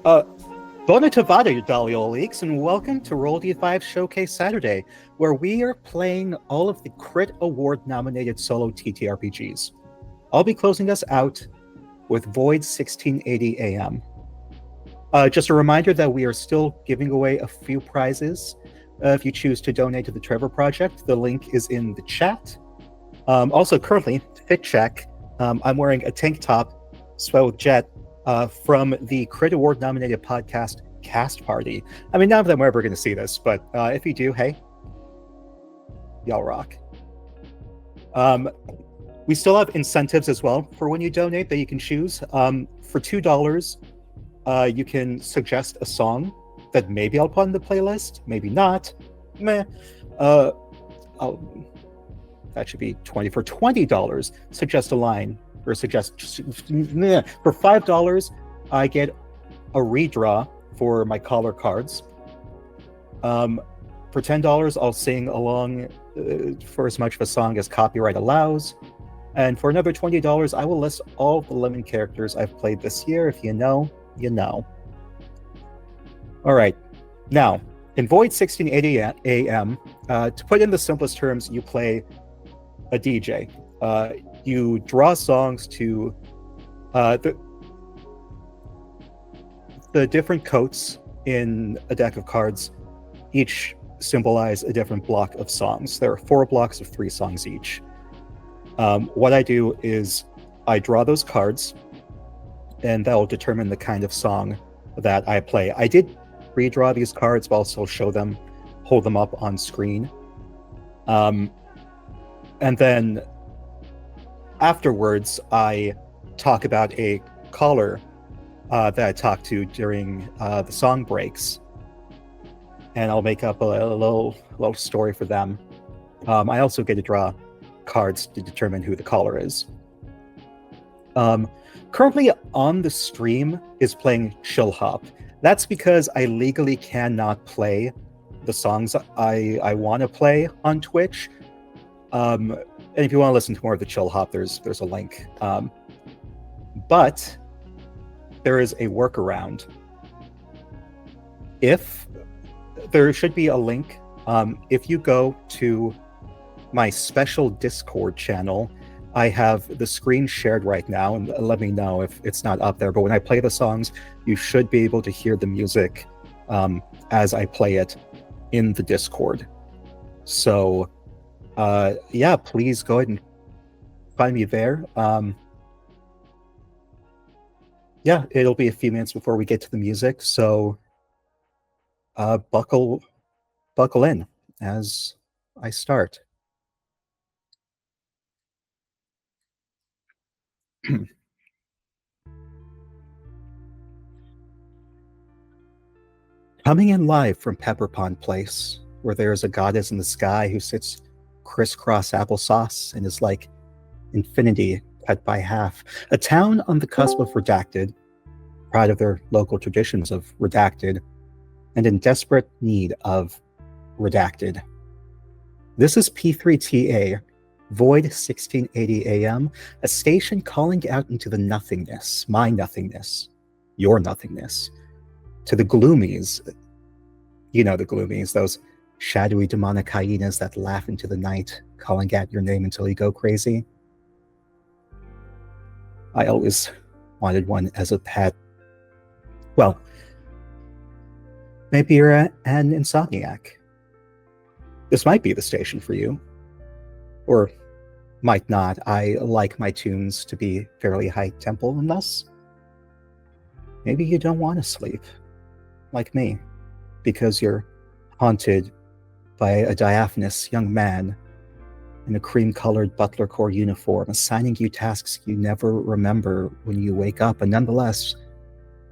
Uh, Bona Tavada, Dalio Leaks, and welcome to RD5 Showcase Saturday, where we are playing all of the Crit Award nominated solo TTRPGs. I'll be closing us out with Void 1680 AM. Just a reminder that we are still giving away a few prizes. If you choose to donate to the Trevor Project, the link is in the chat. Also, currently, fit check, I'm wearing a tank top, swell with jet, from the Crit Award nominated podcast Cast Party. I mean, none of them are ever going to see this, but if you do, hey, y'all rock. We still have incentives as well for when you donate that you can choose. For $2, you can suggest a song that maybe I'll put on the playlist, maybe not. Meh. That should be 20. For $20, suggest a line or suggest. For $5, I get a redraw for my collar cards. For $10, I'll sing along for as much of a song as copyright allows. And for another $20, I will list all the Lemon characters I've played this year. If you know, you know. All right. Now, in Void 1680 AM, to put in the simplest terms, you play a DJ. You draw songs to the different coats in a deck of cards. Each symbolize a different block of songs. There are 4 blocks of 3 songs each. What I do is I draw those cards, and that will determine the kind of song that I play. I did redraw these cards, but also hold them up on screen. And then afterwards, I talk about a caller that I talked to during the song breaks, and I'll make up a little story for them. I also get to draw cards to determine who the caller is. Currently on the stream is playing Chillhop. That's because I legally cannot play the songs I want to play on Twitch. And if you want to listen to more of the Chillhop, there's a link. But there is a workaround. If there should be a link, if you go to my special Discord channel, I have the screen shared right now, and let me know if it's not up there. But when I play the songs, you should be able to hear the music as I play it in the Discord. So yeah, please go ahead and find me there. Yeah, it'll be a few minutes before we get to the music, so buckle in as I start. Coming in live from Pepper Pond Place, where there is a goddess in the sky who sits crisscross applesauce and is like infinity cut by half. A town on the cusp of redacted, proud of their local traditions of redacted, and in desperate need of redacted. This is P3TA, Void 1680 AM, a station calling out into the nothingness, my nothingness, your nothingness, to the gloomies. You know the gloomies, those shadowy demonic hyenas that laugh into the night, calling out your name until you go crazy. I always wanted one as a pet. Well, maybe you're an insomniac. This might be the station for you. Or might not. I like my tunes to be fairly high tempo, and thus maybe you don't want to sleep, like me, because you're haunted by a diaphanous young man in a cream-colored butler corps uniform, assigning you tasks you never remember when you wake up, and nonetheless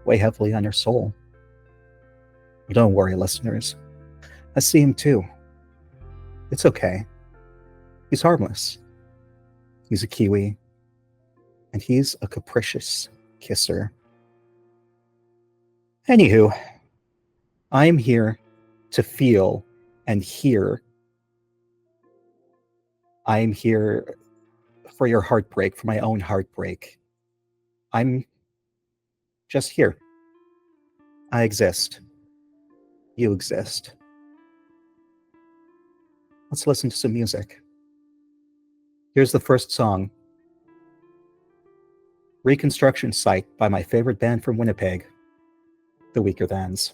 weigh heavily on your soul. But don't worry, listeners. I see him too. It's okay. He's harmless. He's a Kiwi, and he's a capricious kisser. Anywho, I am here to feel and hear. I am here for your heartbreak, for my own heartbreak. I'm just here. I exist. You exist. Let's listen to some music. Here's the first song, Reconstruction Site by my favorite band from Winnipeg, The Weaker Thans.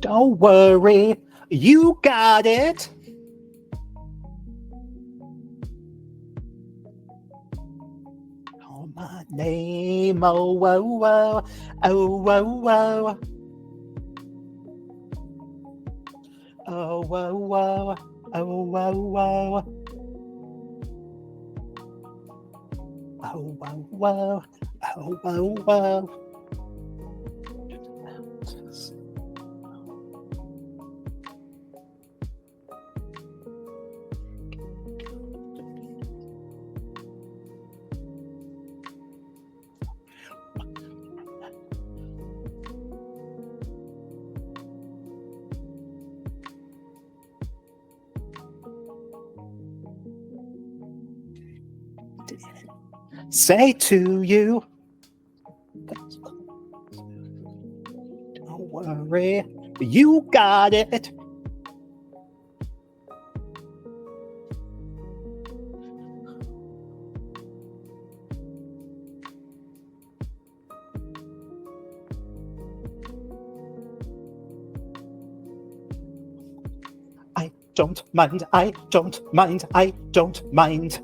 Don't worry, you got it. Call my name, oh, whoa, whoa, oh, whoa, whoa. Oh, whoa, whoa, oh, whoa, whoa. Oh, whoa, whoa, oh, whoa, whoa. Say to you, don't worry, you got it. I don't mind, I don't mind, I don't mind.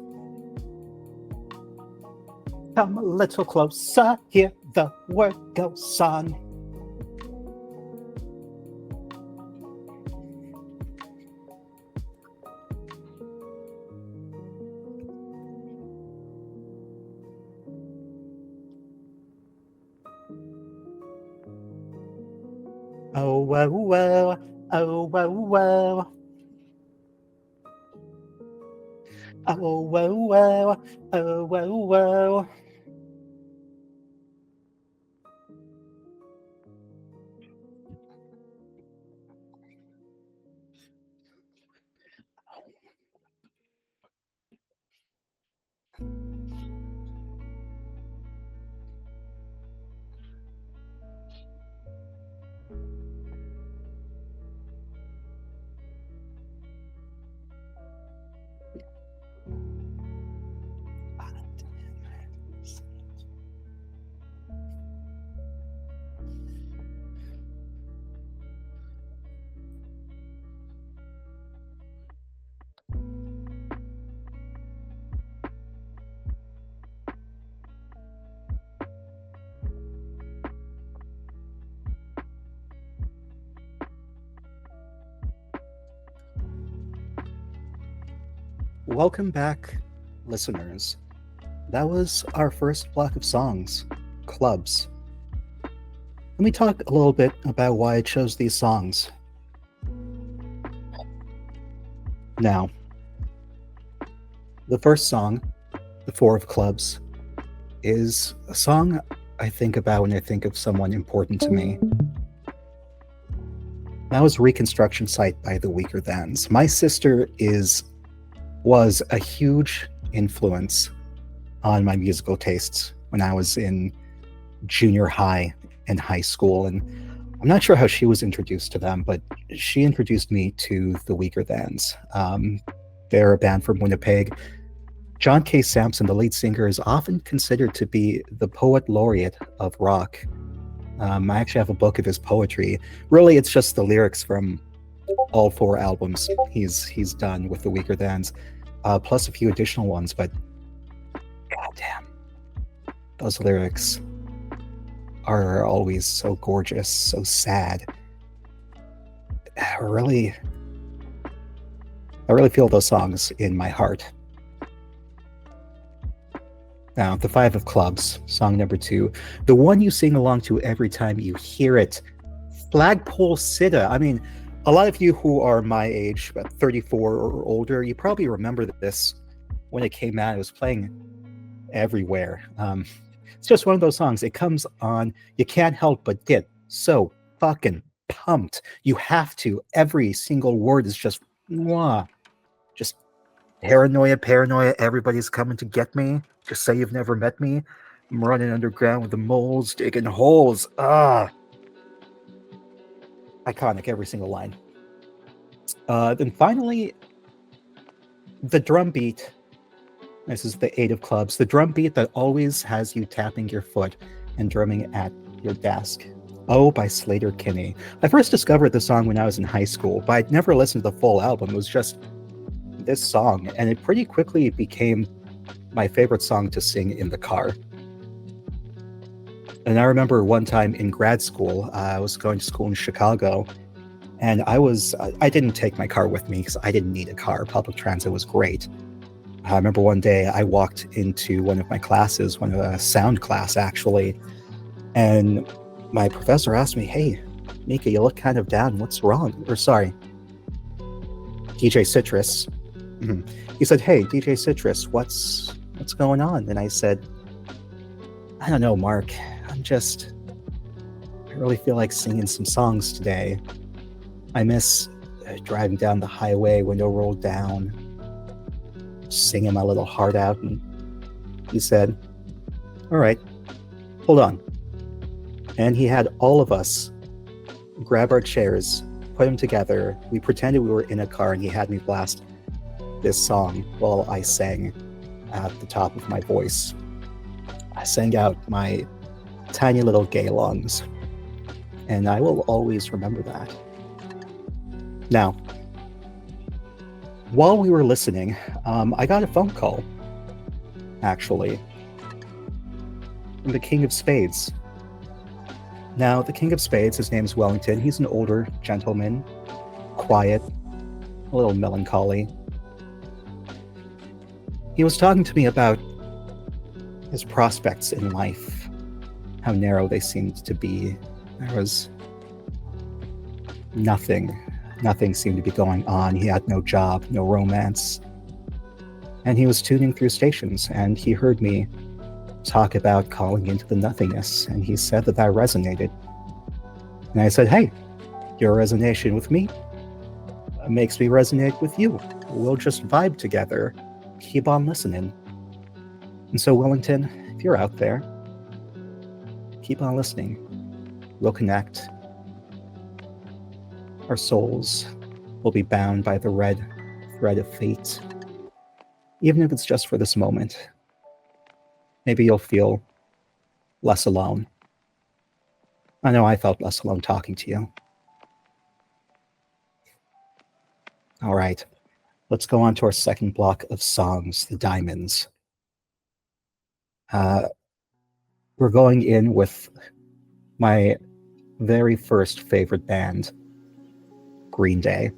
Come a little closer, hear the word goes on. Oh, whoa, whoa, oh, whoa, whoa. Oh, whoa, whoa, oh, whoa, whoa. Welcome back, listeners. That was our first block of songs, Clubs. Let me talk a little bit about why I chose these songs. Now, the first song, The Four of Clubs, is a song I think about when I think of someone important to me. That was Reconstruction Site by the Weaker Thans. My sister was a huge influence on my musical tastes when I was in junior high and high school. And I'm not sure how she was introduced to them, but she introduced me to the Weaker Thans. They're a band from Winnipeg. John K. Samson, the lead singer, is often considered to be the poet laureate of rock. I actually have a book of his poetry. Really, it's just the lyrics from all four albums he's done with the Weaker Thans, plus a few additional ones. But goddamn, those lyrics are always so gorgeous, so sad. I really feel those songs in my heart. Now, the Five of Clubs, song number 2, the one you sing along to every time you hear it. Flagpole Sitta. I mean, a lot of you who are my age, about 34 or older, you probably remember this when it came out. It was playing everywhere. It's just one of those songs. It comes on, you can't help but get so fucking pumped. You have to. Every single word is just, mwah, just paranoia, paranoia. Everybody's coming to get me. Just say you've never met me. I'm running underground with the moles, digging holes. Iconic, every single line. Then finally, the drum beat. This is the 8 of clubs. The drum beat that always has you tapping your foot and drumming at your desk. Oh, by Slater Kinney. I first discovered the song when I was in high school, but I'd never listened to the full album. It was just this song, and it pretty quickly became my favorite song to sing in the car. And I remember one time in grad school, I was going to school in Chicago, and I didn't take my car with me because I didn't need a car. Public transit was great. I remember one day I walked into one of my classes, one of a sound class actually, and my professor asked me, "Hey, Mika, you look kind of down. What's wrong?" Or sorry, DJ Citrus. He said, "Hey, DJ Citrus, what's going on?" And I said, "I don't know, Mark. I really feel like singing some songs today. I miss driving down the highway, window rolled down, singing my little heart out." And he said, "All right, hold on." And he had all of us grab our chairs, put them together. We pretended we were in a car, and he had me blast this song while I sang at the top of my voice. I sang out my tiny little gay lungs, and I will always remember that. Now, while we were listening, I got a phone call, actually, from the King of Spades. Now, the King of Spades, his name's Wellington. He's an older gentleman, quiet, a little melancholy. He was talking to me about his prospects in life, how narrow they seemed to be. There was nothing seemed to be going on. He had no job, no romance. And he was tuning through stations, and he heard me talk about calling into the nothingness, and he said that resonated. And I said, "Hey, your resonation with me makes me resonate with you. We'll just vibe together. Keep on listening." And so, Wellington, if you're out there, keep on listening. We'll connect. Our souls will be bound by the red thread of fate, even if it's just for this moment. Maybe you'll feel less alone. I know I felt less alone talking to you. All right, let's go on to our second block of songs, the Diamonds. We're going in with my very first favorite band, Green Day.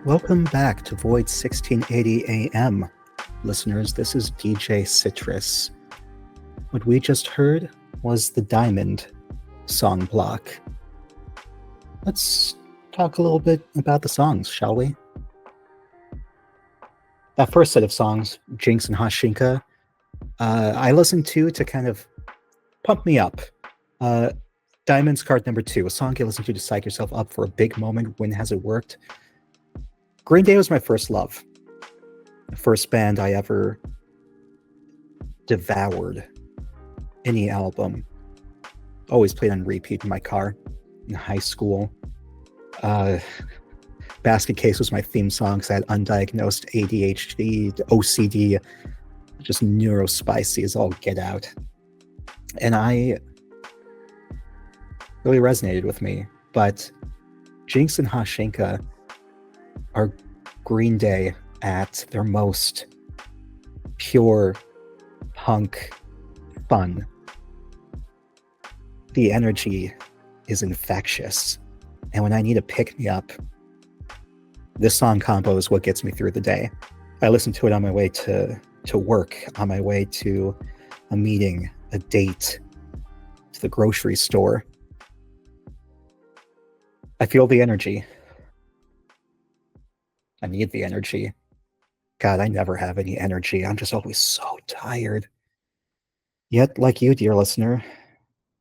Welcome back to Void 1680 AM. Listeners, this is DJ Citrus. What we just heard was the Diamond song block. Let's talk a little bit about the songs, shall we? That first set of songs, Jinx and Hashinka, I listened to kind of pump me up. Diamond's card number 2, a song you listen to psych yourself up for a big moment. When has it worked? Green Day was my first love. The first band I ever devoured. Any album. Always played on repeat in my car in high school. Basket Case was my theme song because I had undiagnosed ADHD, OCD, just neurospicy as all get out. And I really resonated with me. But Jinx and Hashinka are Green Day at their most pure punk fun. The energy is infectious. And when I need a pick-me-up, this song combo is what gets me through the day. I listen to it on my way to work, on my way to a meeting, a date, to the grocery store. I feel the energy. I need the energy. God, I never have any energy. I'm just always so tired. Yet, like you, dear listener,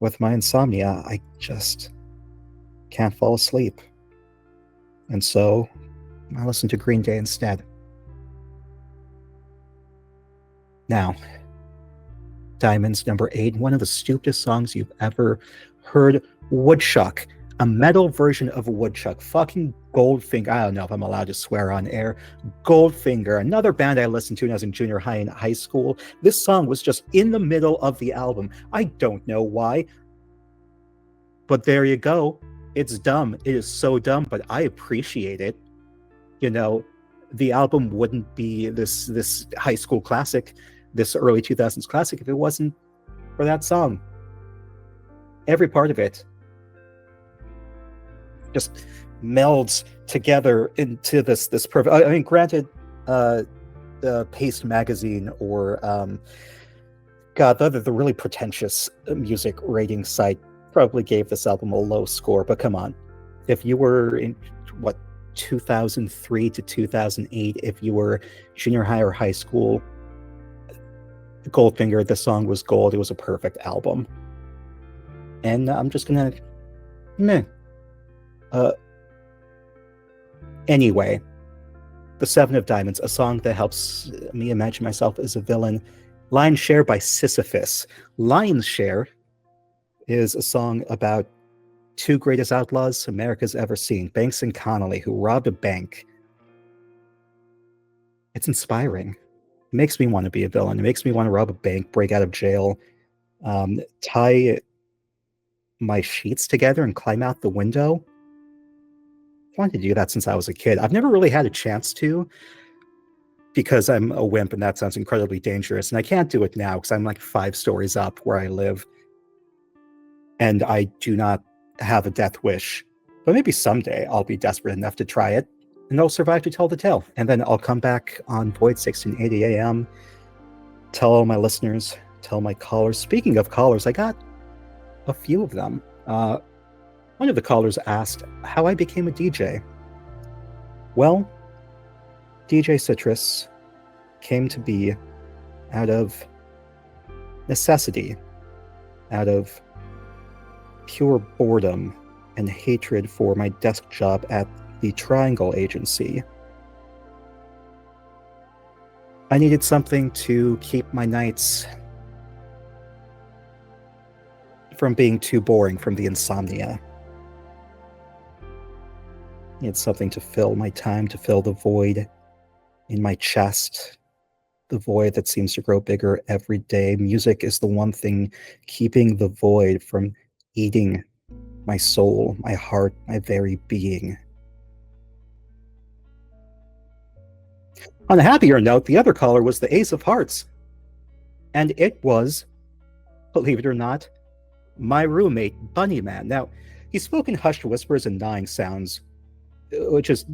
with my insomnia, I just can't fall asleep. And so, I listen to Green Day instead. Now, Diamonds number 8, one of the stupidest songs you've ever heard, Woodchuck. A metal version of Woodchuck. Fucking Goldfinger. I don't know if I'm allowed to swear on air. Goldfinger, another band I listened to when I was in junior high and high school. This song was just in the middle of the album. I don't know why. But there you go. It's dumb. It is so dumb, but I appreciate it. You know, the album wouldn't be this high school classic, this early 2000s classic, if it wasn't for that song. Every part of it just melds together into this perfect. I mean, granted, the Paste magazine or the really pretentious music rating site probably gave this album a low score. But come on, if you were in 2003 to 2008, if you were junior high or high school, Goldfinger, the song was gold. It was a perfect album, and I'm just gonna meh. Anyway, The 7 of Diamonds, a song that helps me imagine myself as a villain. Lion's Share by Sisyphus. Lion's Share is a song about two greatest outlaws America's ever seen, Banks and Connolly, who robbed a bank. It's inspiring. It makes me want to be a villain. It makes me want to rob a bank, break out of jail, tie my sheets together and climb out the window. I wanted to do that since I was a kid. I've never really had a chance to because I'm a wimp and that sounds incredibly dangerous. And I can't do it now because I'm like 5 stories up where I live. And I do not have a death wish. But maybe someday I'll be desperate enough to try it and I'll survive to tell the tale. And then I'll come back on Void 1680 AM, tell all my listeners, tell my callers. Speaking of callers, I got a few of them. One of the callers asked how I became a DJ. Well, DJ Citrus came to be out of necessity, out of pure boredom and hatred for my desk job at the Triangle Agency. I needed something to keep my nights from being too boring from the insomnia. I needed something to fill my time, to fill the void in my chest, the void that seems to grow bigger every day. Music is the one thing keeping the void from eating my soul, my heart, my very being. On a happier note, the other caller was the Ace of Hearts. And it was, believe it or not, my roommate, Bunnyman. Now, he spoke in hushed whispers and gnawing sounds, which is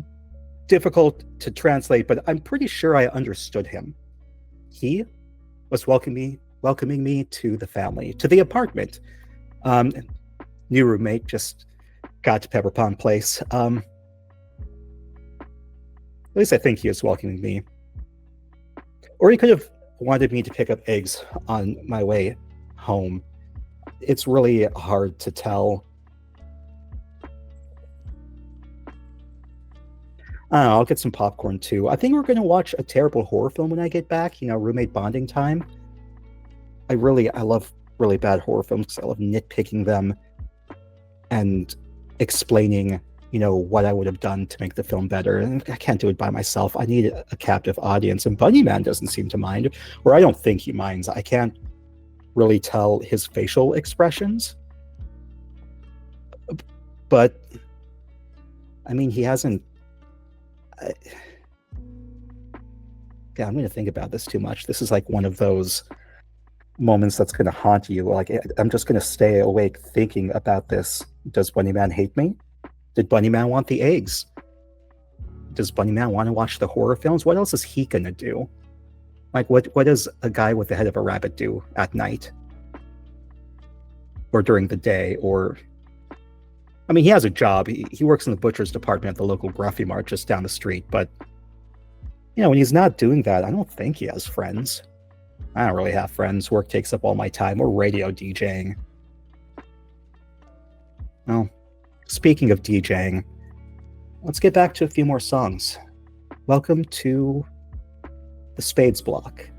difficult to translate, but I'm pretty sure I understood him. He was welcoming me to the family, to the apartment. Um, New roommate just got to Pepper Pond Place. At least I think he was welcoming me. Or he could have wanted me to pick up eggs on my way home. It's really hard to tell. I don't know, I'll get some popcorn too. I think we're going to watch a terrible horror film when I get back, roommate bonding time. I love really bad horror films because I love nitpicking them and explaining, what I would have done to make the film better. And I can't do it by myself. I need a captive audience. And Bunnyman doesn't seem to mind, or I don't think he minds. I can't really tell his facial expressions. But, I mean, he hasn't. Yeah, I'm going to think about this too much. This is like one of those moments that's going to haunt you. Like, I'm just going to stay awake thinking about this. Does Bunnyman hate me? Did Bunnyman want the eggs? Does Bunnyman want to watch the horror films? What else is he going to do? Like, what does a guy with the head of a rabbit do at night? Or during the day? Or, I mean, he has a job. He works in the butcher's department at the local Gruffy Mart just down the street. But, when he's not doing that, I don't think he has friends. I don't really have friends. Work takes up all my time. Or radio DJing. Well, speaking of DJing, let's get back to a few more songs. Welcome to the Spades block.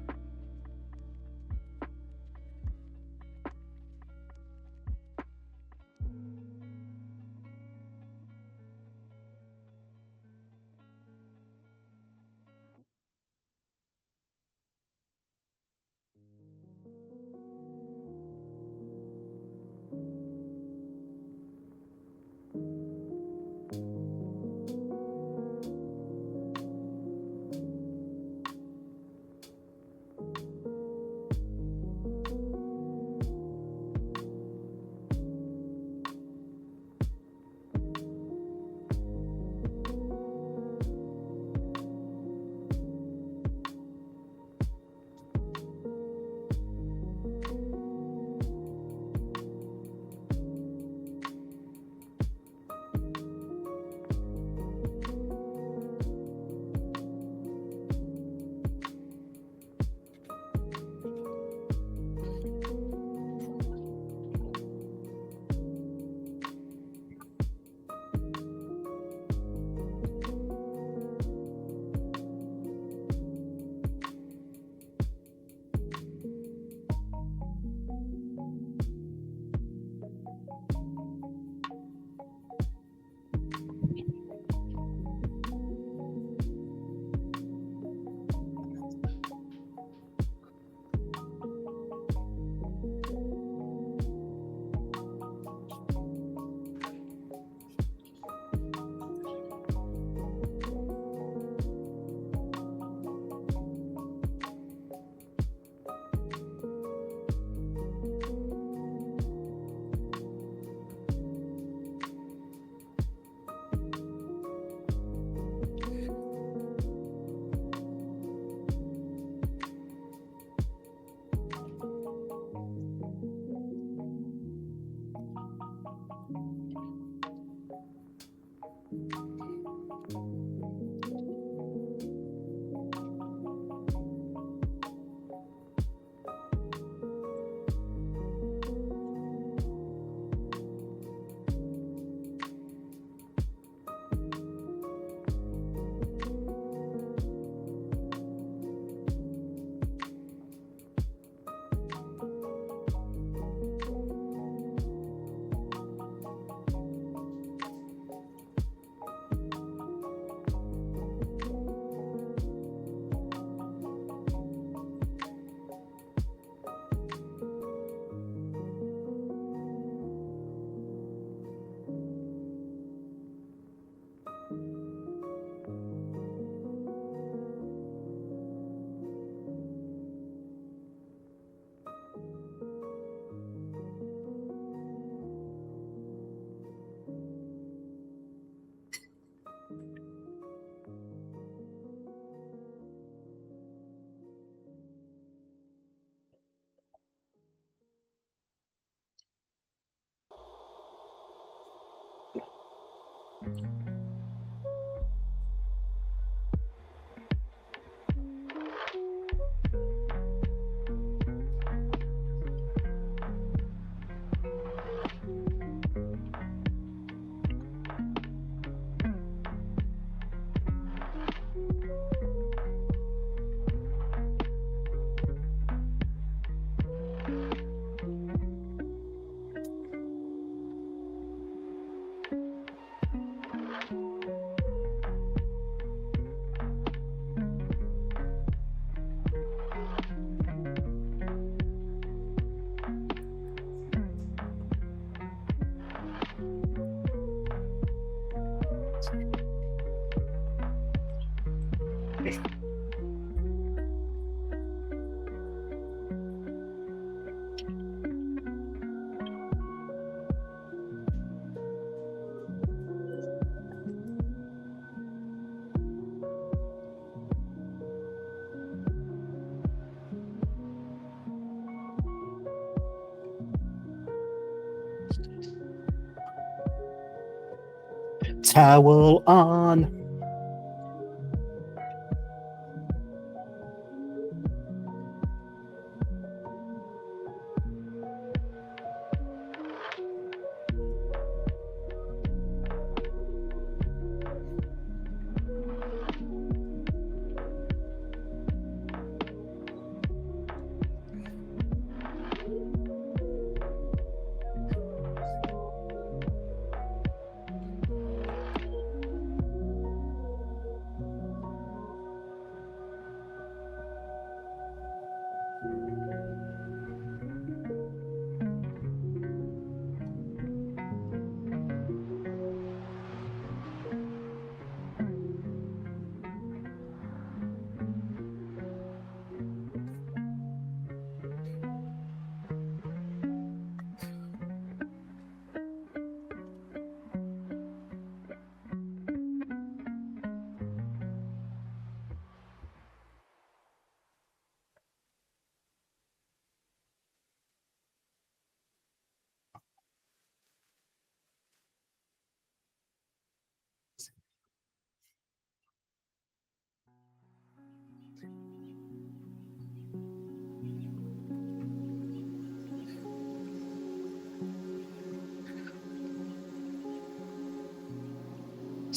Towel on.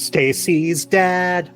Stacy's dad.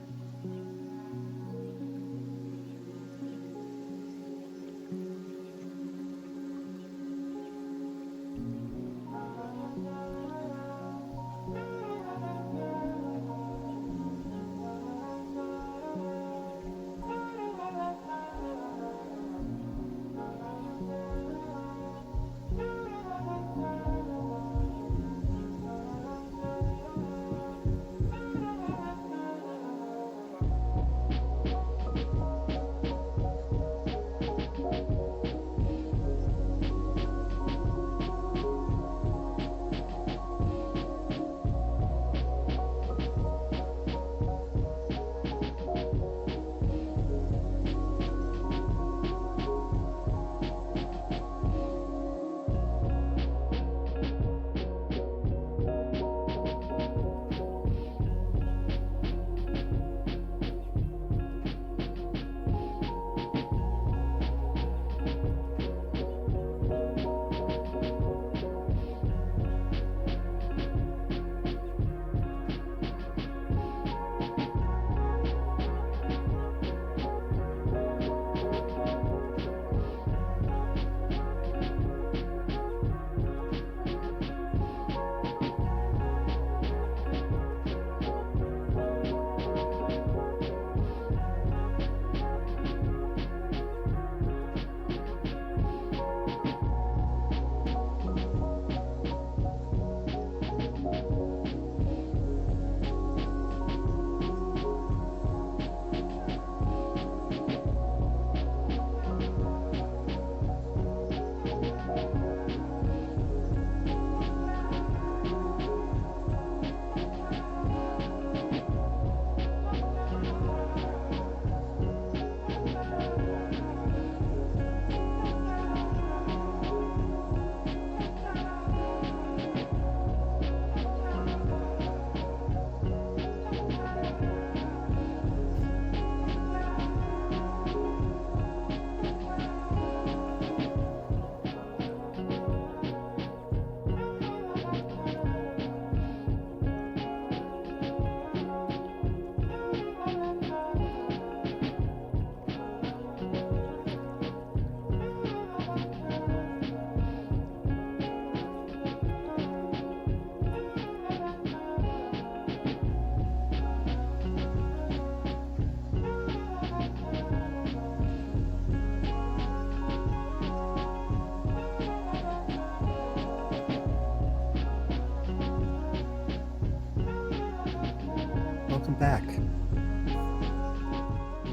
welcome back.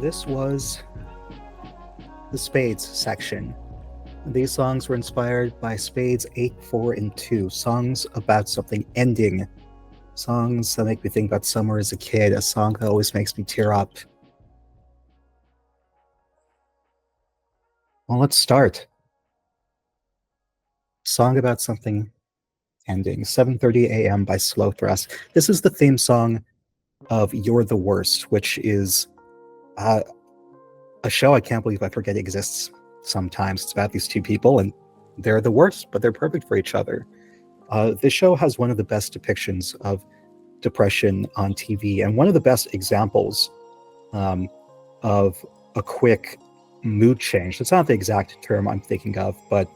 This was the Spades section. These songs were inspired by Spades 8, 4, and 2, songs about something ending, songs that make me think about summer as a kid, a song that always makes me tear up. Well, let's start. Song about something ending, 7:30 a.m. by Slow Thrust. This is the theme song of You're the Worst, which is a show I can't believe I forget exists sometimes. It's about these two people, and they're the worst, but they're perfect for each other. This show has one of the best depictions of depression on TV, and one of the best examples of a quick mood change. That's not the exact term I'm thinking of, but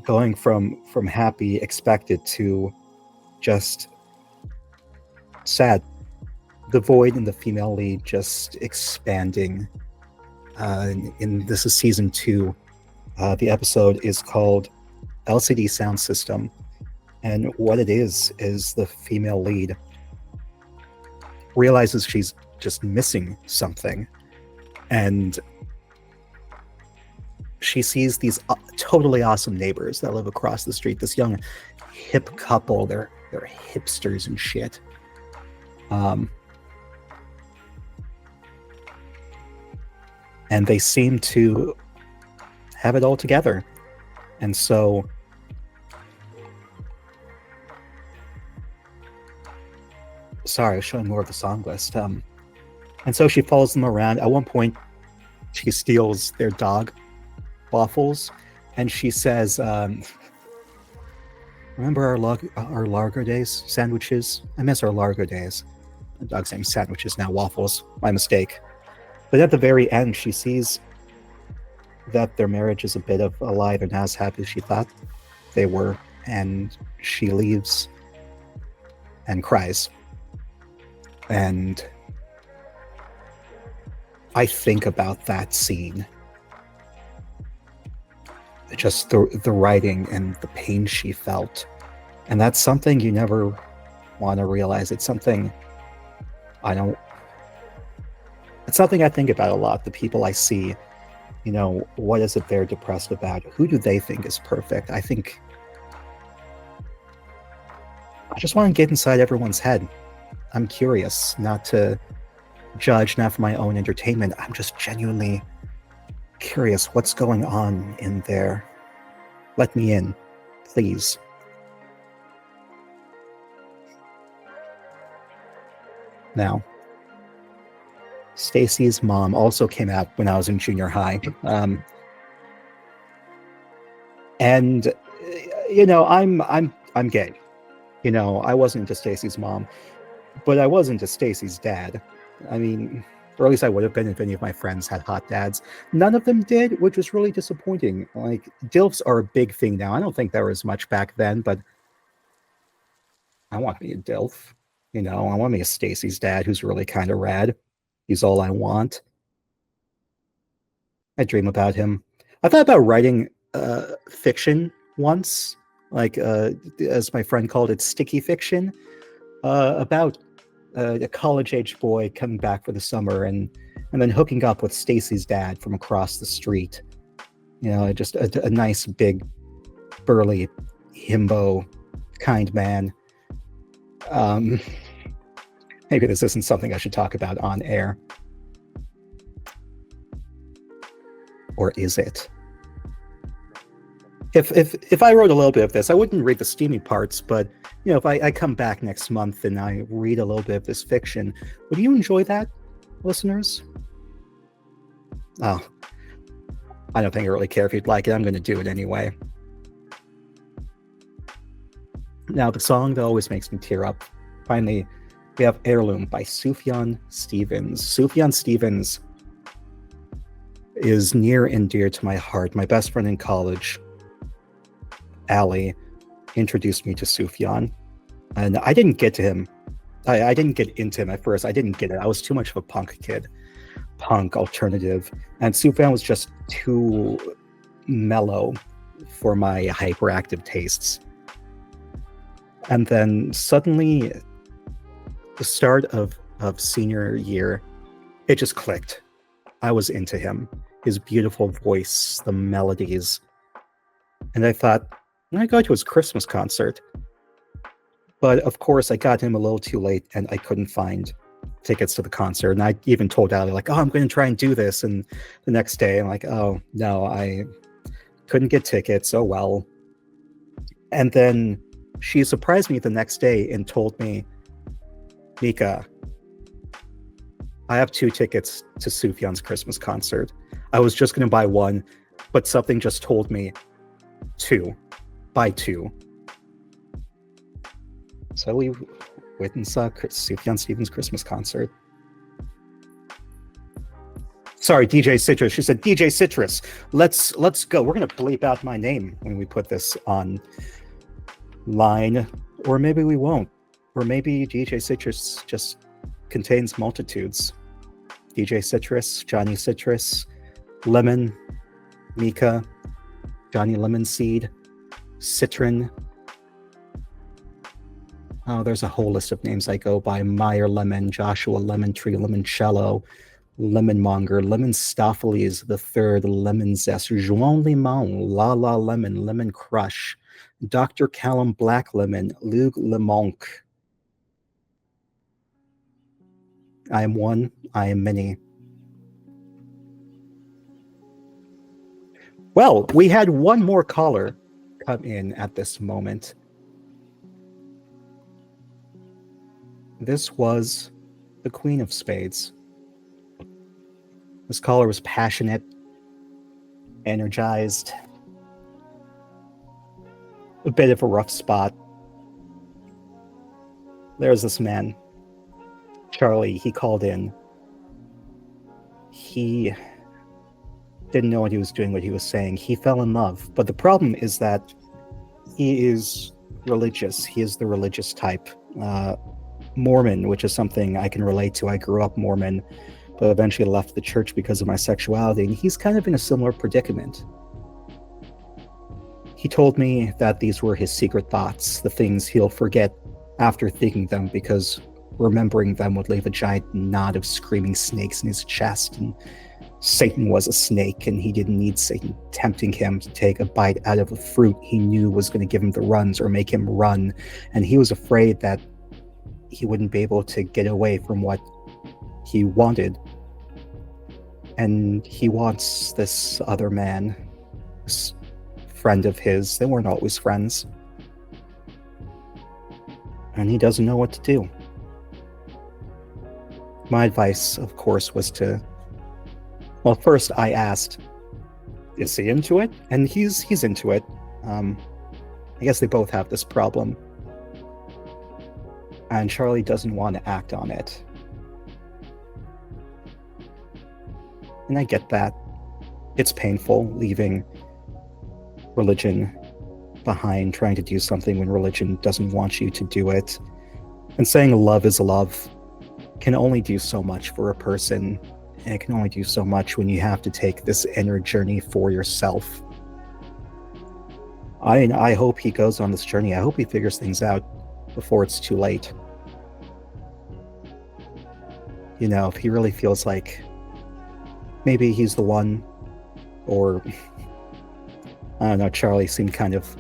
going from happy, expected, to just sad. The void in the female lead just expanding. This is season 2. The episode is called LCD Sound System, and what it is the female lead realizes she's just missing something, and she sees these totally awesome neighbors that live across the street. This young hip couple, they're hipsters and shit. And they seem to have it all together. And so sorry, I was showing more of the song list. And so she follows them around. At one point, she steals their dog waffles, and she says, remember our Largo days sandwiches? I miss our Largo days. The dog's name sandwiches, now waffles. My mistake. But at the very end, she sees that their marriage is a bit of a lie. They're not as happy as she thought they were, and she leaves and cries. And I think about that scene, just the writing and the pain she felt. And that's something you never want to realize. It's something I think about a lot. The people I see, what is it they're depressed about? Who do they think is perfect? I just want to get inside everyone's head. I'm curious, not to judge, not for my own entertainment. I'm just genuinely curious what's going on in there. Let me in, please. Now, Stacy's mom also came out when I was in junior high. And I'm gay. I wasn't into Stacy's mom, but I was into Stacy's dad. I mean, or at least I would have been if any of my friends had hot dads. None of them did, which was really disappointing. Like, DILFs are a big thing now. I don't think there was much back then, but I want me a DILF. I want me a Stacy's dad who's really kind of rad. He's all I want. I dream about him. I thought about writing fiction once, like as my friend called it, sticky fiction, about a college-age boy coming back for the summer and then hooking up with Stacy's dad from across the street. Just a nice, big, burly, himbo, kind man. Maybe this isn't something I should talk about on air. Or is it? If I wrote a little bit of this, I wouldn't read the steamy parts, but if I come back next month and I read a little bit of this fiction, would you enjoy that, listeners? Oh, I don't think I really care if you'd like it. I'm going to do it anyway. Now, the song that always makes me tear up. Finally, we have Heirloom by Sufjan Stevens. Sufjan Stevens is near and dear to my heart. My best friend in college, Allie, introduced me to Sufjan, and I didn't get to him. I didn't get into him at first. I didn't get it. I was too much of a punk kid. Punk, alternative. And Sufjan was just too mellow for my hyperactive tastes. And then suddenly, the start of of senior year, it just clicked. I was into him, his beautiful voice, the melodies. And I thought, I'm going to go to his Christmas concert. But of course, I got him a little too late and I couldn't find tickets to the concert. And I even told Ali, like, oh, I'm going to try and do this. And the next day, I'm like, oh, no, I couldn't get tickets. Oh, well. And then she surprised me the next day and told me, Mika, I have 2 tickets to Sufjan's Christmas concert. I was just going to buy one, but something just told me 2. Buy 2. So we went and saw Sufjan Stevens' Christmas concert. Sorry, DJ Citrus. She said, DJ Citrus, let's go. We're going to bleep out my name when we put this on line. Or maybe we won't. Or maybe DJ Citrus just contains multitudes. DJ Citrus, Johnny Citrus, Lemon, Mika, Johnny Lemon Seed, Citron. Oh, there's a whole list of names I go by. Meyer Lemon, Joshua Lemon Tree, Lemoncello, Lemonmonger, Lemon Stopheles the Third, Lemon Zest, Joan Limon, La La Lemon, Lemon Crush, Dr. Callum Black Lemon, Luke Lemonque. I am one, I am many. Well, we had one more caller come in at this moment. This was the Queen of Spades. This caller was passionate, energized, a bit of a rough spot. There's this man, Charlie. He called in. He didn't know what he was doing, what he was saying. He fell in love. But the problem is that he is religious. He is the religious type. Mormon, which is something I can relate to. I grew up Mormon, but eventually left the church because of my sexuality, and he's kind of in a similar predicament. He told me that these were his secret thoughts, the things he'll forget after thinking them, because remembering them would leave a giant knot of screaming snakes in his chest, and Satan was a snake, and he didn't need Satan tempting him to take a bite out of a fruit he knew was going to give him the runs or make him run, and he was afraid that he wouldn't be able to get away from what he wanted. And he wants this other man, this friend of his. They weren't always friends. And he doesn't know what to do. My advice, of course, was to... Well, first I asked, is he into it? And he's into it. I guess they both have this problem. And Charlie doesn't want to act on it. And I get that. It's painful leaving religion behind, trying to do something when religion doesn't want you to do it. And saying love is love can only do so much for a person. And it can only do so much when you have to take this inner journey for yourself. I hope he goes on this journey. I hope he figures things out before it's too late. You know, if he really feels like maybe he's the one, or I don't know, Charlie seemed kind of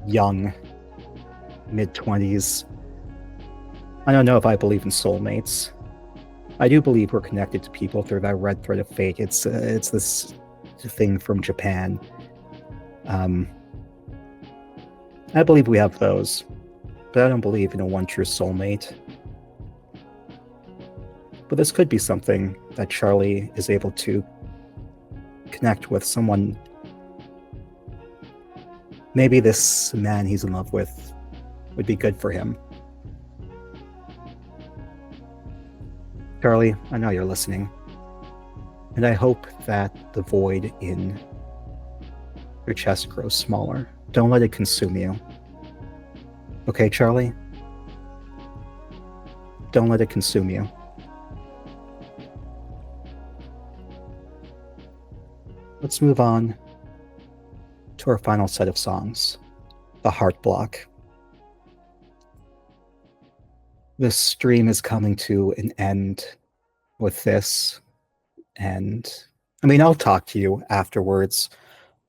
young, mid-20s. I don't know if I believe in soulmates. I do believe we're connected to people through that red thread of fate. It's this thing from Japan. I believe we have those, but I don't believe in a one true soulmate. But this could be something that Charlie is able to connect with someone. Maybe this man he's in love with would be good for him. Charlie, I know you're listening. And I hope that the void in your chest grows smaller. Don't let it consume you. Okay, Charlie? Don't let it consume you. Let's move on to our final set of songs, the Heart Block. The stream is coming to an end with this, and I mean, I'll talk to you afterwards.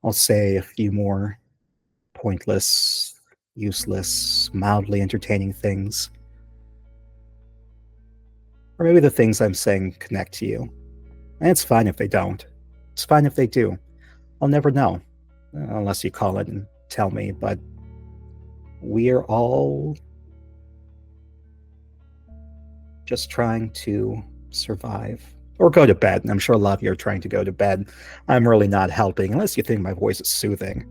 I'll say a few more pointless, useless, mildly entertaining things. Or maybe the things I'm saying connect to you. And it's fine if they don't. It's fine if they do. I'll never know, unless you call it and tell me, but we're all just trying to survive. Or go to bed. And I'm sure a lot of you are trying to go to bed. I'm really not helping, unless you think my voice is soothing.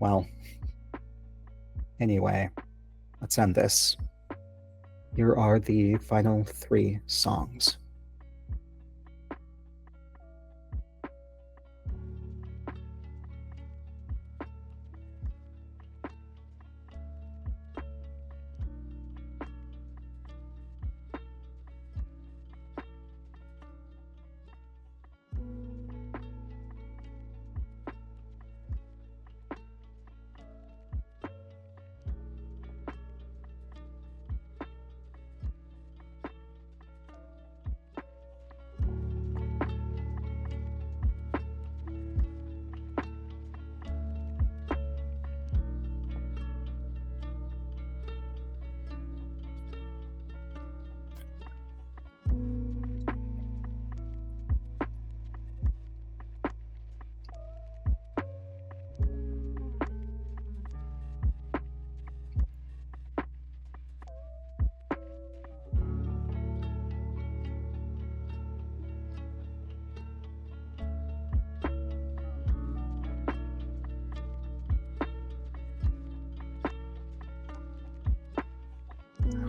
Well, anyway, let's end this. Here are the final 3 songs.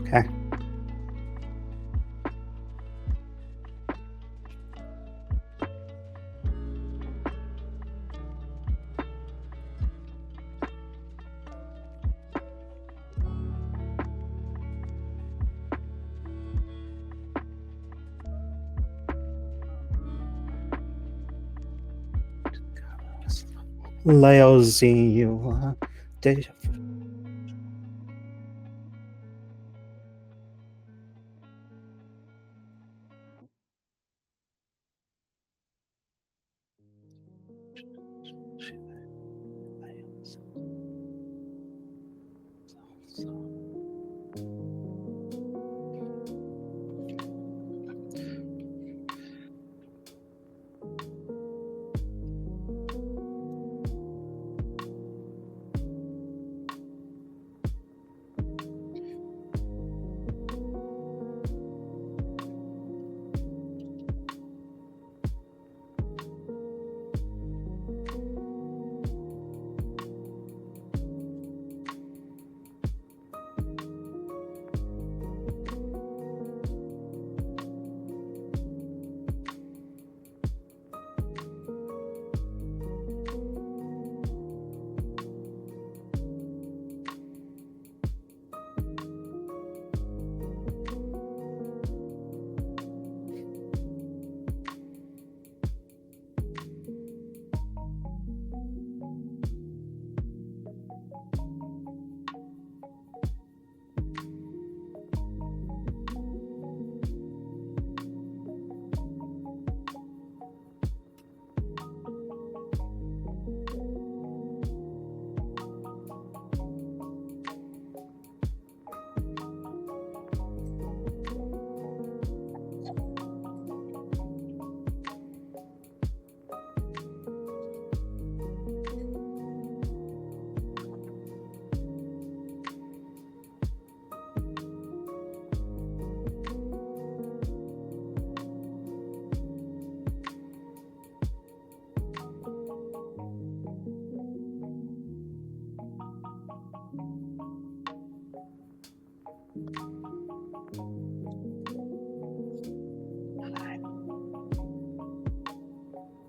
Okay. Leo Z, you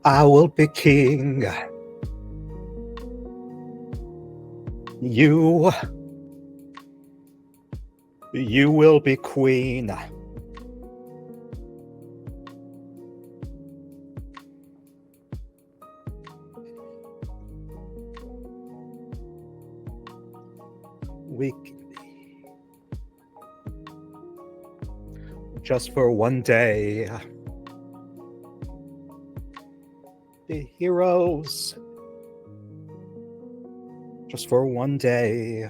I will be king. You will be queen. We just for one day. The heroes. Just for one day.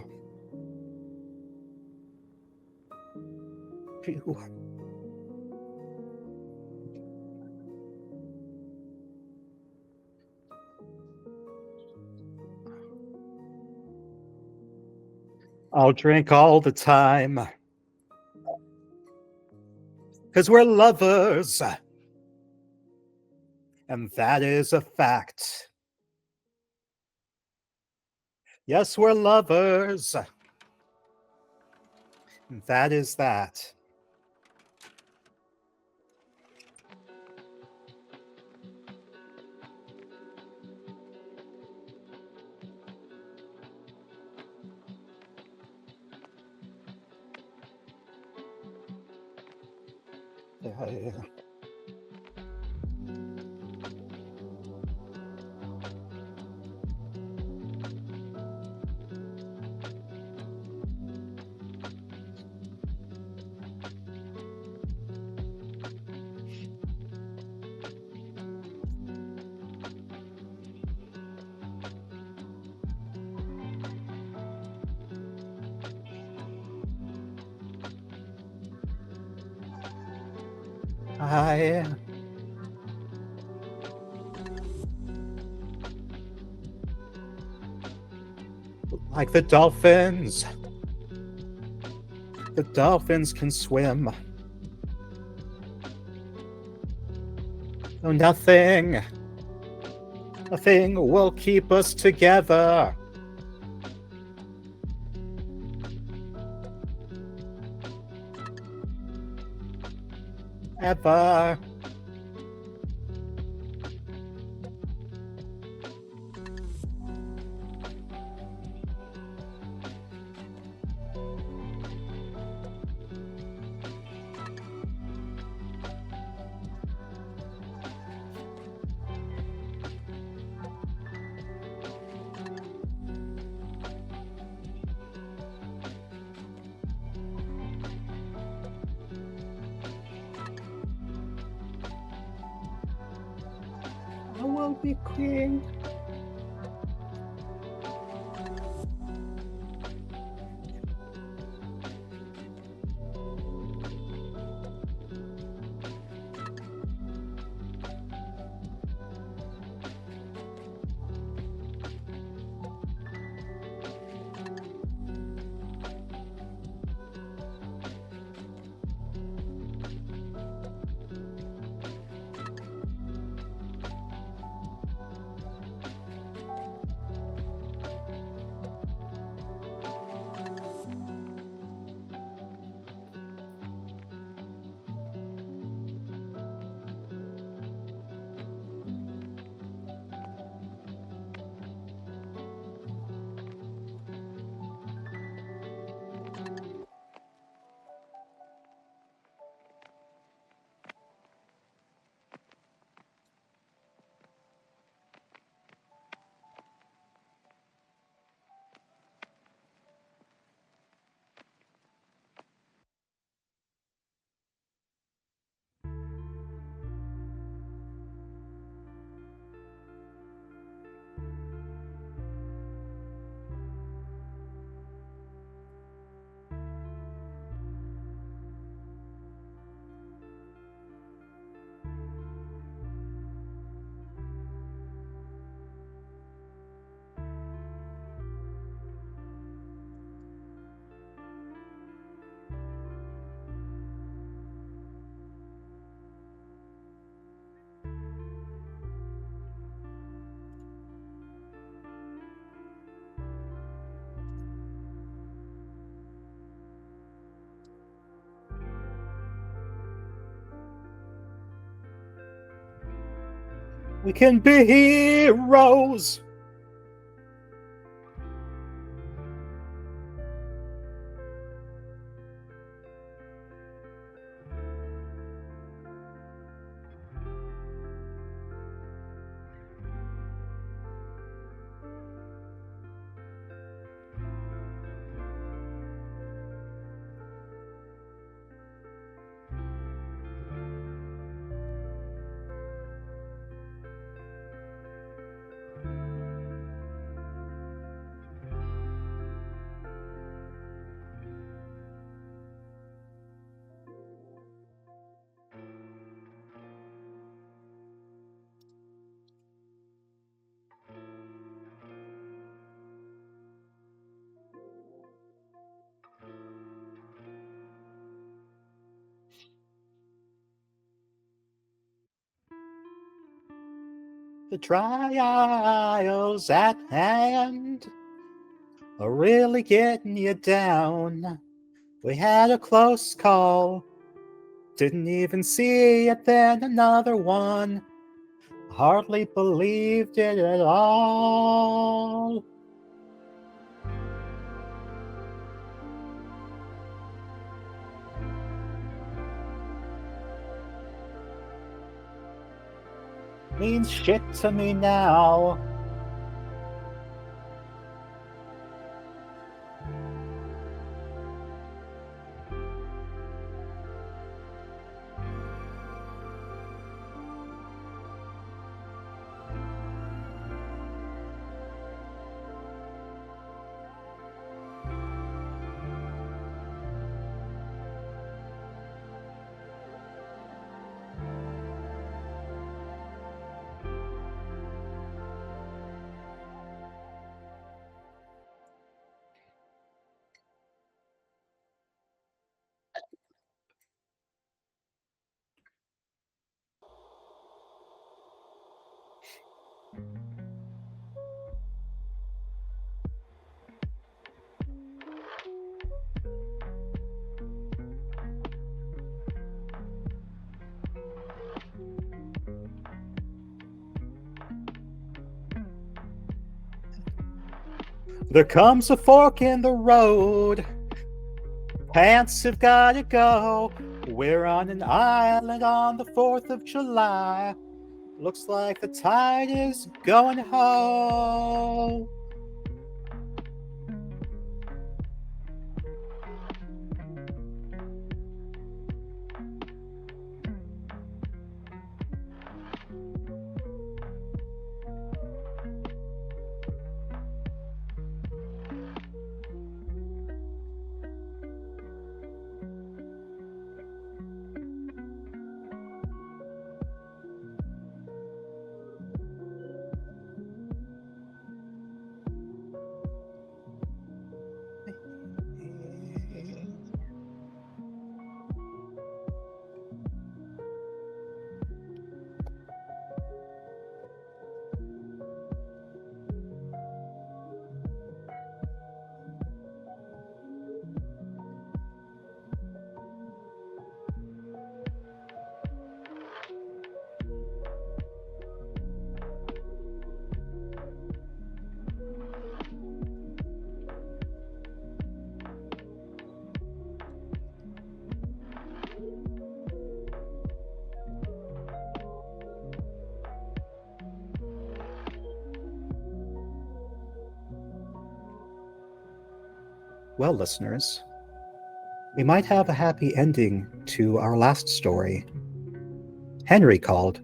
Phew. I'll drink all the time. 'Cause we're lovers. And that is a fact. Yes, we're lovers. And that is that. Yeah. Like the dolphins. The dolphins can swim. Oh, nothing will keep us together. Ever. I will be queen. We can be heroes. The trials at hand are really getting you down. We had a close call, didn't even see it, then another one. Hardly believed it at all. Means shit to me now. There comes a fork in the road. Pants have gotta go. We're on an island on the 4th of July. Looks like the tide is going home. Well, listeners, we might have a happy ending to our last story. Henry called.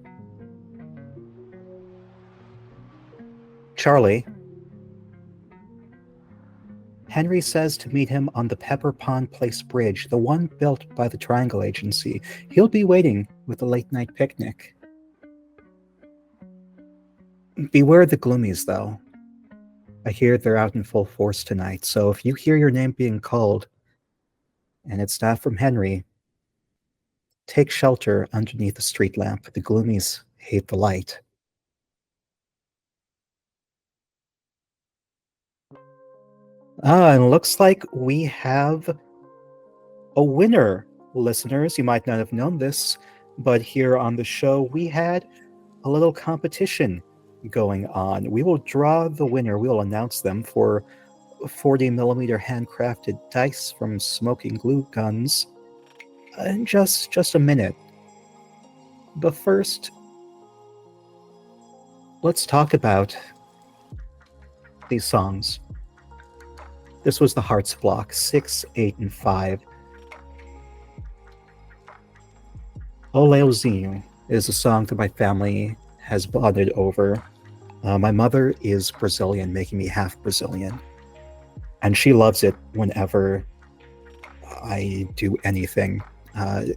Charlie. Henry says to meet him on the Pepper Pond Place Bridge, the one built by the Triangle Agency. He'll be waiting with a late-night picnic. Beware the Gloomies, though. I hear they're out in full force tonight, so if you hear your name being called, and it's not from Henry, take shelter underneath a street lamp. The Gloomies hate the light. And looks like we have a winner, listeners. You might not have known this, but here on the show, we had a little competition going on. We will draw the winner. We will announce them for 40mm handcrafted dice from Smoking Glue Guns in just a minute. But first, let's talk about these songs. This was the Hearts block, 6, 8, and 5. O Leozinho is a song that my family has bonded over. My mother is Brazilian, making me half Brazilian. And she loves it whenever I do anything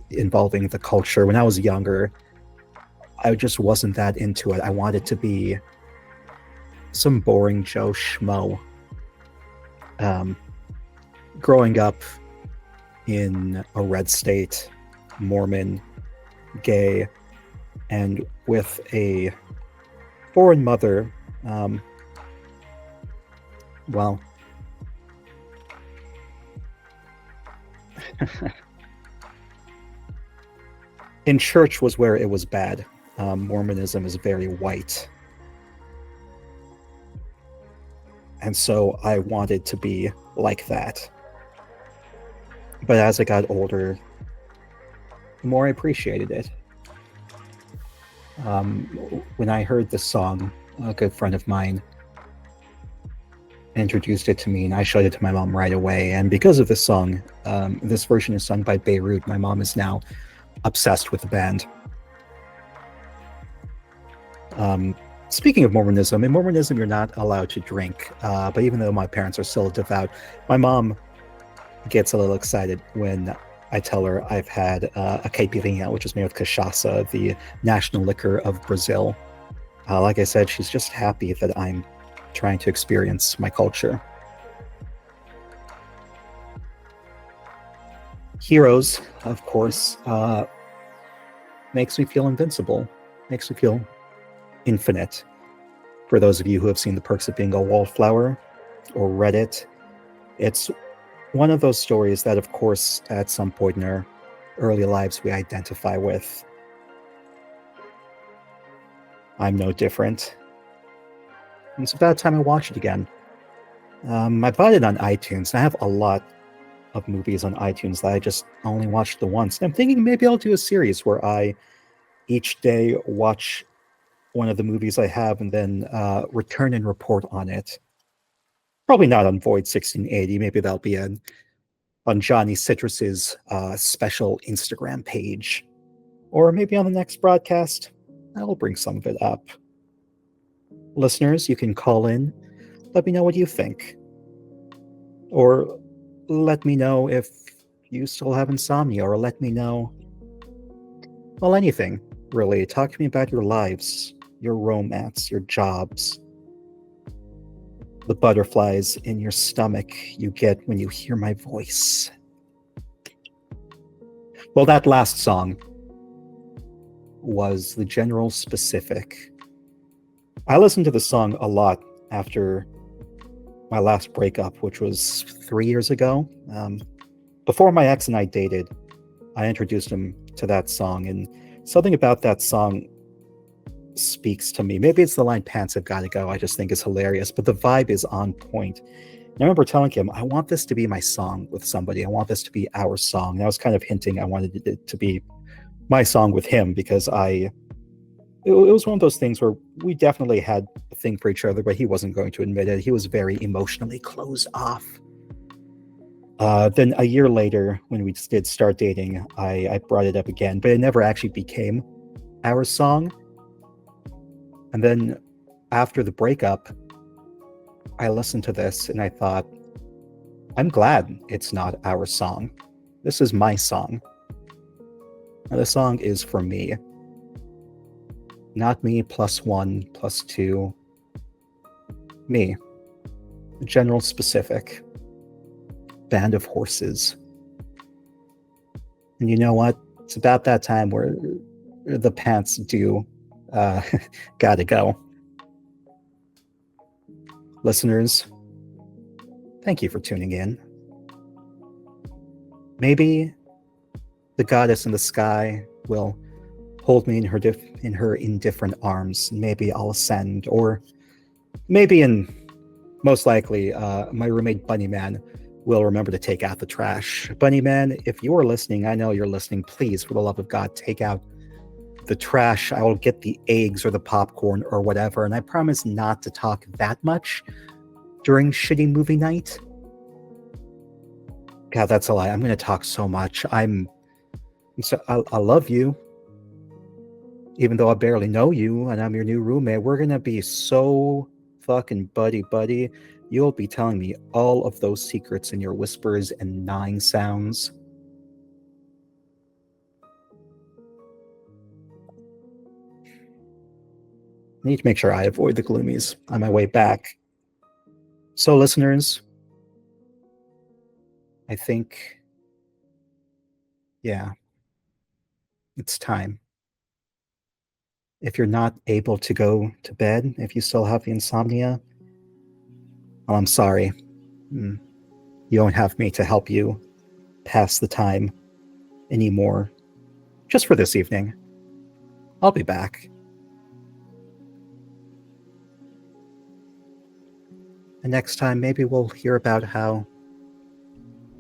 involving the culture. When I was younger, I just wasn't that into it. I wanted to be some boring Joe Schmo. Growing up in a red state, Mormon, gay, and with a foreign mother, um, well, in church was where it was bad. Mormonism is very white. And so I wanted to be like that. But as I got older, the more I appreciated it. When I heard the song, a good friend of mine introduced it to me, and I showed it to my mom right away. And because of this song, this version is sung by Beirut. My mom is now obsessed with the band. Speaking of Mormonism, in Mormonism, you're not allowed to drink. But even though my parents are still devout, my mom gets a little excited when I tell her I've had a caipirinha, which is made with cachaça, the national liquor of Brazil. Like I said, she's just happy that I'm trying to experience my culture. Heroes, of course, makes me feel invincible, makes me feel infinite. For those of you who have seen The Perks of Being a Wallflower or read it, it's one of those stories that, of course, at some point in our early lives, we identify with. I'm no different. And it's about time I watch it again. I bought it on iTunes, and I have a lot of movies on iTunes that I just only watched the once. And I'm thinking maybe I'll do a series where I each day watch one of the movies I have and then return and report on it. Probably not on Void 1680. Maybe that'll be on Johnny Citrus's special Instagram page. Or maybe on the next broadcast, I'll bring some of it up. Listeners, you can call in. Let me know what you think. Or let me know if you still have insomnia, or let me know, well, anything, really. Talk to me about your lives, your romance, your jobs, the butterflies in your stomach you get when you hear my voice. Well, that last song was the general specific. I listened to the song a lot after my last breakup, which was 3 years ago. Before my ex and I dated, I introduced him to that song, and something about that song speaks to me. Maybe it's the line "Pants Have Gotta Go." I just think is hilarious, but the vibe is on point. And I remember telling him, I want this to be my song with somebody. I want this to be our song. And I was kind of hinting I wanted it to be my song with him because it was one of those things where we definitely had a thing for each other, but he wasn't going to admit it. He was very emotionally closed off. Then a year later, when we did start dating, I brought it up again, but it never actually became our song. And then after the breakup, I listened to this and I thought, I'm glad it's not our song. This is my song. And the song is for me. Not me plus one, plus two. Me. General specific. Band of horses. And you know what? It's about that time where the pants do gotta go. Listeners, thank you for tuning in. Maybe the goddess in the sky will hold me in her indifferent arms. Maybe I'll ascend, or maybe, and most likely, my roommate Bunnyman will remember to take out the trash. Bunnyman, if you're listening, I know you're listening. Please, for the love of God, take out the trash. I will get the eggs or the popcorn or whatever, and I promise not to talk that much during shitty movie night. God, that's a lie. I'm going to talk so much. I love you, even though I barely know you, and I'm your new roommate. We're going to be so fucking buddy. You'll be telling me all of those secrets in your whispers and gnawing sounds. I need to make sure I avoid the gloomies on my way back. So, listeners, I think, yeah, it's time. if you're not able to go to bed, if you still have the insomnia, well, I'm sorry. You don't have me to help you pass the time anymore. Just for this evening. I'll be back. And next time, maybe we'll hear about how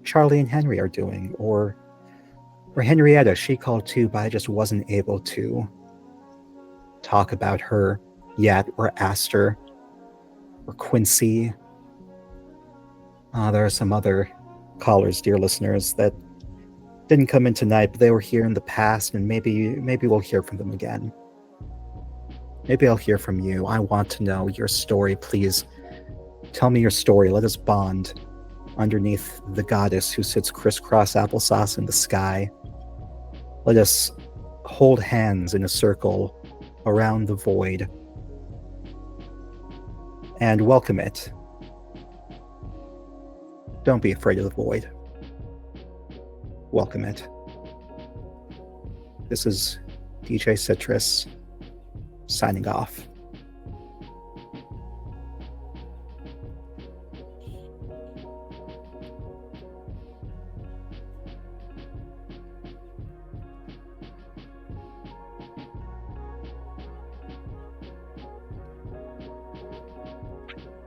Charlie and Henry are doing, or Henrietta. She called too, but I just wasn't able to talk about her yet, or Aster, or Quincy. There are some other callers, dear listeners, that didn't come in tonight, but they were here in the past, and maybe we'll hear from them again. Maybe I'll hear from you. I want to know your story, please. Tell me your story. Let us bond underneath the goddess who sits crisscross applesauce in the sky. Let us hold hands in a circle around the void and welcome it. Don't be afraid of the void. Welcome it. This is DJ Citrus signing off.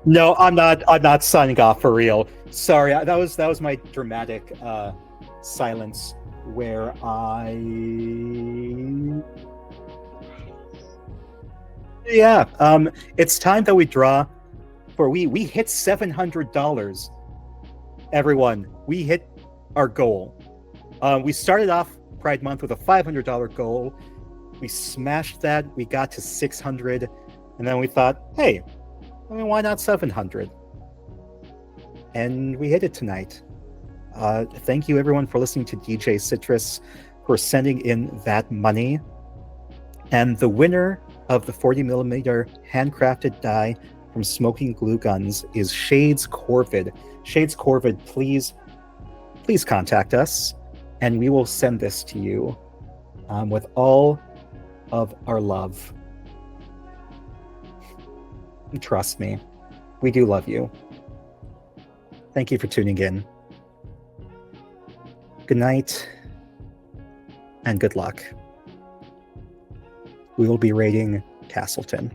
No, I'm not signing off for real. Sorry, that was my dramatic silence where it's time that we draw for we hit $700. Everyone, we hit our goal. We started off Pride Month with a $500 goal. We smashed that. We got to 600, and then we thought, hey, I mean, why not 700? And we hit it tonight. Thank you, everyone, for listening to DJ Citrus, for sending in that money. And the winner of the 40mm handcrafted die from Smoking Glue Guns is Shades Corvid. Shades Corvid, please contact us, and we will send this to you with all of our love. Trust me, we do love you. Thank you for tuning in. Good night, and good luck. We will be raiding Castleton.